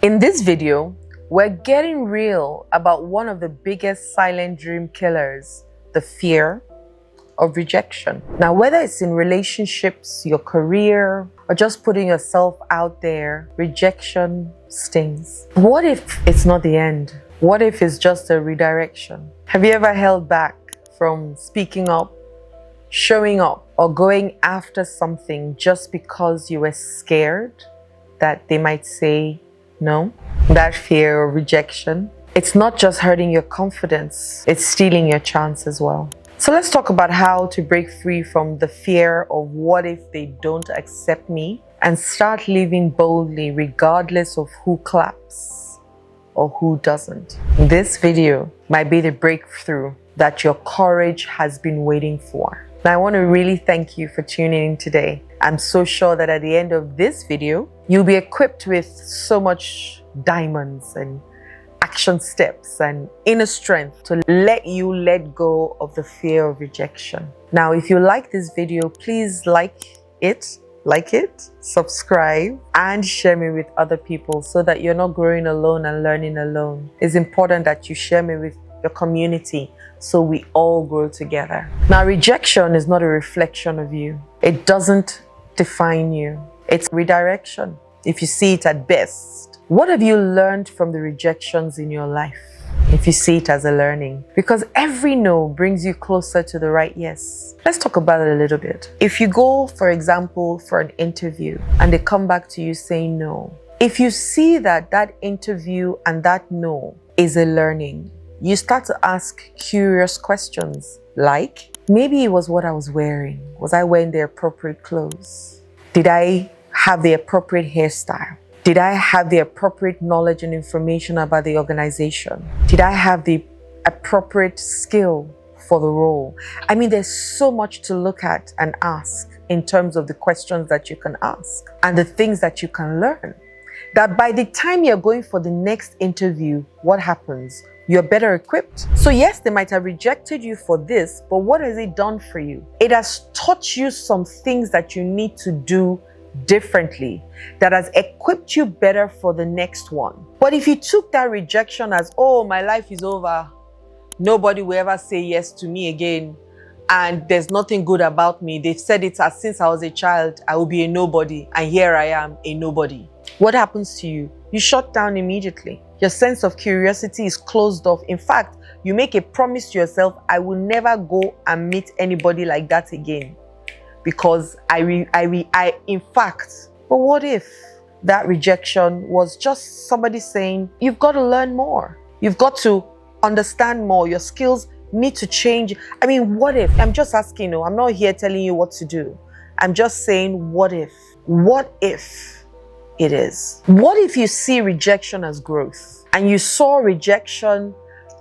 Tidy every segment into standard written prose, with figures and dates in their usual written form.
In this video, we're getting real about one of the biggest silent dream killers, the fear of rejection. Now, whether it's in relationships, your career, or just putting yourself out there, rejection stings. What if it's not the end? What if it's just a redirection? Have you ever held back from speaking up, showing up, or going after something just because you were scared that they might say no? That fear of rejection, it's not just hurting your confidence, it's stealing your chance as well. So let's talk about how to break free from the fear of what if they don't accept me and start living boldly regardless of who claps or who doesn't. This video might be the breakthrough that your courage has been waiting for. Now, I want to really thank you for tuning in today. I'm so sure that at the end of this video, you'll be equipped with so much diamonds and action steps and inner strength to let you let go of the fear of rejection. Now, if you like this video, please like it, subscribe, and share me with other people so that you're not growing alone and learning alone. It's important that you share me with your community so we all grow together. Now, rejection is not a reflection of you. It doesn't define you. It's redirection, if you see it at best. What have you learned from the rejections in your life, if you see it as a learning? Because every no brings you closer to the right yes. Let's talk about it a little bit. If you go, for example, for an interview and they come back to you saying no, if you see that that interview and that no is a learning, you start to ask curious questions like, maybe it was what I was wearing. Was I wearing the appropriate clothes? Did I have the appropriate hairstyle? Did I have the appropriate knowledge and information about the organization? Did I have the appropriate skill for the role? I mean, there's so much to look at and ask in terms of the questions that you can ask and the things that you can learn. That by the time you're going for the next interview, what happens? You're better equipped. So yes, they might have rejected you for this, but what has it done for you? It has taught you some things that you need to do differently, that has equipped you better for the next one. But if you took that rejection as, oh, my life is over, nobody will ever say yes to me again, and there's nothing good about me. They've said it as since I was a child, I will be a nobody, and here I am, a nobody. What happens to you? You shut down immediately. Your sense of curiosity is closed off. In fact, you make a promise to yourself, I will never go and meet anybody like that again. Because in fact, but what if that rejection was just somebody saying, you've got to learn more. You've got to understand more. Your skills need to change. I mean, what if? I'm just asking you. I'm not here telling you what to do. I'm just saying, what if? What if it is? What if you see rejection as growth and you saw rejection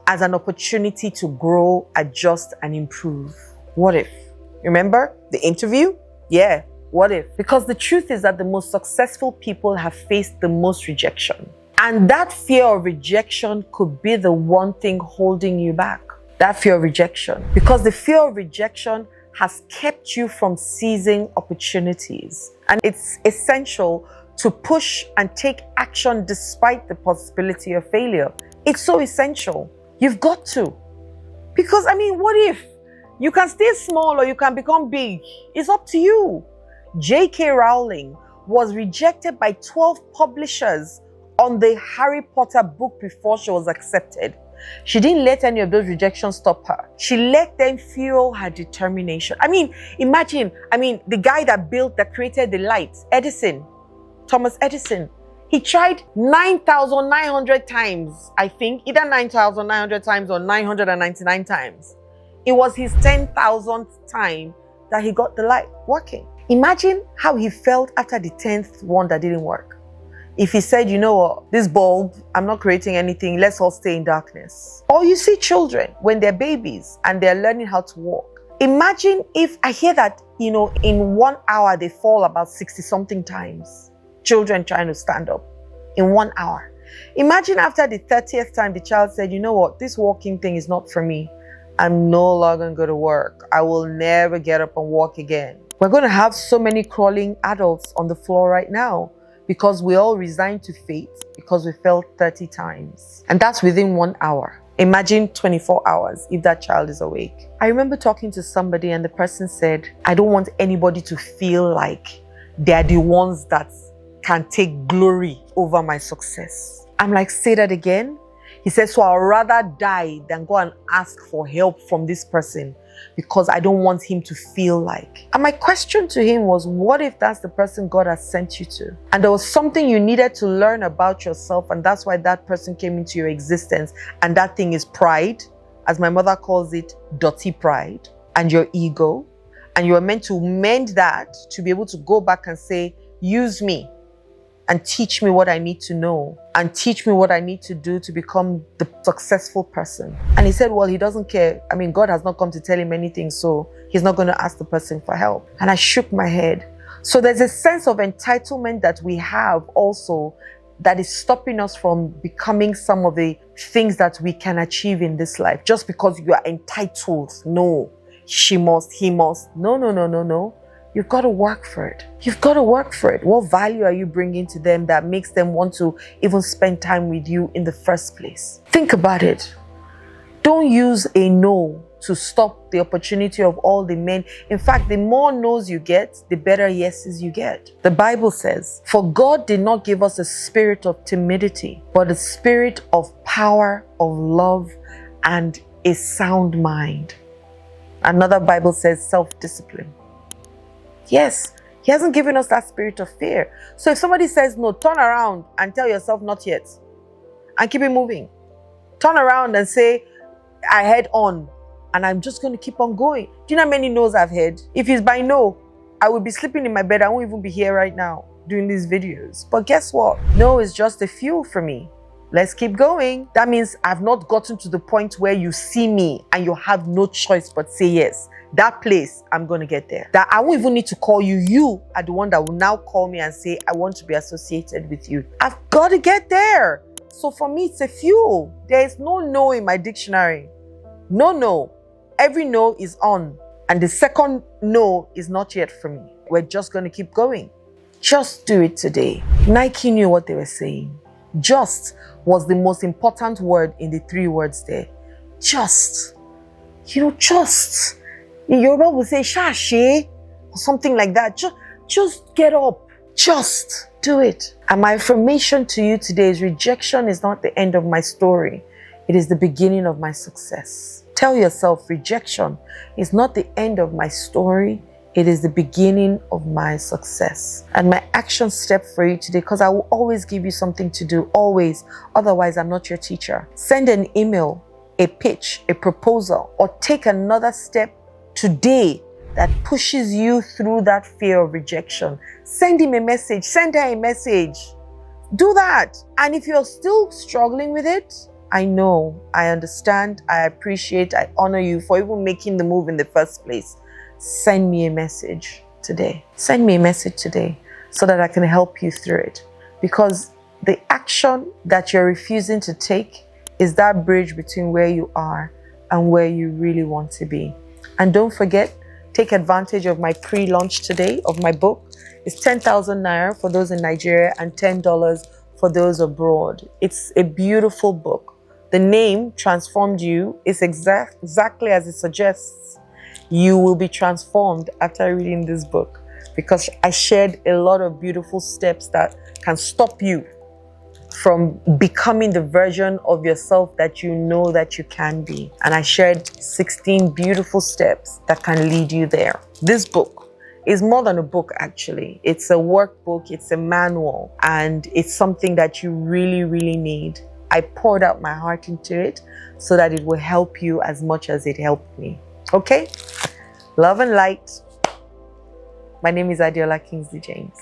as an opportunity to grow, adjust, and improve? What if? Remember the interview? Yeah, what if? Because the truth is that the most successful people have faced the most rejection. And that fear of rejection could be the one thing holding you back. That fear of rejection. Because the fear of rejection has kept you from seizing opportunities. And it's essential to push and take action despite the possibility of failure. It's so essential. You've got to. Because, I mean, what if? You can stay small or you can become big. It's up to you. J.K. Rowling was rejected by 12 publishers on the Harry Potter book before she was accepted. She didn't let any of those rejections stop her. She let them fuel her determination. I mean, imagine, the guy that created the light, Thomas Edison, he tried 9,900 times, I think, either 9,900 times or 999 times. It was his 10,000th time that he got the light working. Imagine how he felt after the 10th one that didn't work. If he said, you know what, this bulb, I'm not creating anything, let's all stay in darkness. Or you see children when they're babies and they're learning how to walk. Imagine if I hear that, in 1 hour they fall about 60-something times. Children trying to stand up in 1 hour. Imagine after the 30th time the child said, you know what, this walking thing is not for me. I'm no longer going to go to work. I will never get up and walk again. We're going to have so many crawling adults on the floor right now because we all resigned to fate because we fell 30 times. And that's within 1 hour. Imagine 24 hours if that child is awake. I remember talking to somebody and the person said, I don't want anybody to feel like they're the ones that can take glory over my success. I'm like, say that again? He said, so I'd rather die than go and ask for help from this person because I don't want him to feel like. And my question to him was, what if that's the person God has sent you to? And there was something you needed to learn about yourself, and that's why that person came into your existence. And that thing is pride, as my mother calls it, dirty pride, and your ego. And you are meant to mend that to be able to go back and say, use me and teach me what I need to know and teach me what I need to do to become the successful person. And he said, well, he doesn't care. I mean, God has not come to tell him anything, so he's not going to ask the person for help. And I shook my head. So there's a sense of entitlement that we have also that is stopping us from becoming some of the things that we can achieve in this life. Just because you are entitled. No, she must, he must. No. You've got to work for it. You've got to work for it. What value are you bringing to them that makes them want to even spend time with you in the first place? Think about it. Don't use a no to stop the opportunity of all the men. In fact, the more no's you get, the better yeses you get. The Bible says, for God did not give us a spirit of timidity, but a spirit of power, of love, and a sound mind. Another Bible says self-discipline. Yes, he hasn't given us that spirit of fear. So if somebody says no, turn around and tell yourself not yet. And keep it moving. Turn around and say, I head on. And I'm just going to keep on going. Do you know how many no's I've heard? If it's by no, I would be sleeping in my bed. I won't even be here right now doing these videos. But guess what? No is just the fuel for me. Let's keep going. That means I've not gotten to the point where you see me and you have no choice but say yes. That place, I'm going to get there. That I won't even need to call you. You are the one that will now call me and say, I want to be associated with you. I've got to get there. So for me, it's a fuel. There is no in my dictionary. No. Every no is on. And the second no is not yet for me. We're just going to keep going. Just do it today. Nike knew what they were saying. Just was the most important word in the 3 words there. Just. Just. In Yoruba will say, shashe, or something like that. Just get up. Just do it. And my affirmation to you today is rejection is not the end of my story. It is the beginning of my success. Tell yourself, rejection is not the end of my story. It is the beginning of my success. And my action step for you today, because I will always give you something to do, always. Otherwise, I'm not your teacher. Send an email, a pitch, a proposal, or take another step today that pushes you through that fear of rejection. Send him a message. Send her a message. Do that. And if you're still struggling with it, I know, I understand, I appreciate, I honor you for even making the move in the first place. Send me a message today. Send me a message today so that I can help you through it. Because the action that you're refusing to take is that bridge between where you are and where you really want to be. And don't forget, take advantage of my pre-launch today of my book. It's 10,000 Naira for those in Nigeria and $10 for those abroad. It's a beautiful book. The name, Transformed You, is exactly as it suggests. You will be transformed after reading this book, because I shared a lot of beautiful steps that can stop you from becoming the version of yourself that you know that you can be. And I shared 16 beautiful steps that can lead you there. This book is more than a book, actually. It's a workbook, it's a manual, and it's something that you really, really need. I poured out my heart into it so that it will help you as much as it helped me. Okay? Love and light. My name is Adiola Kingsley James.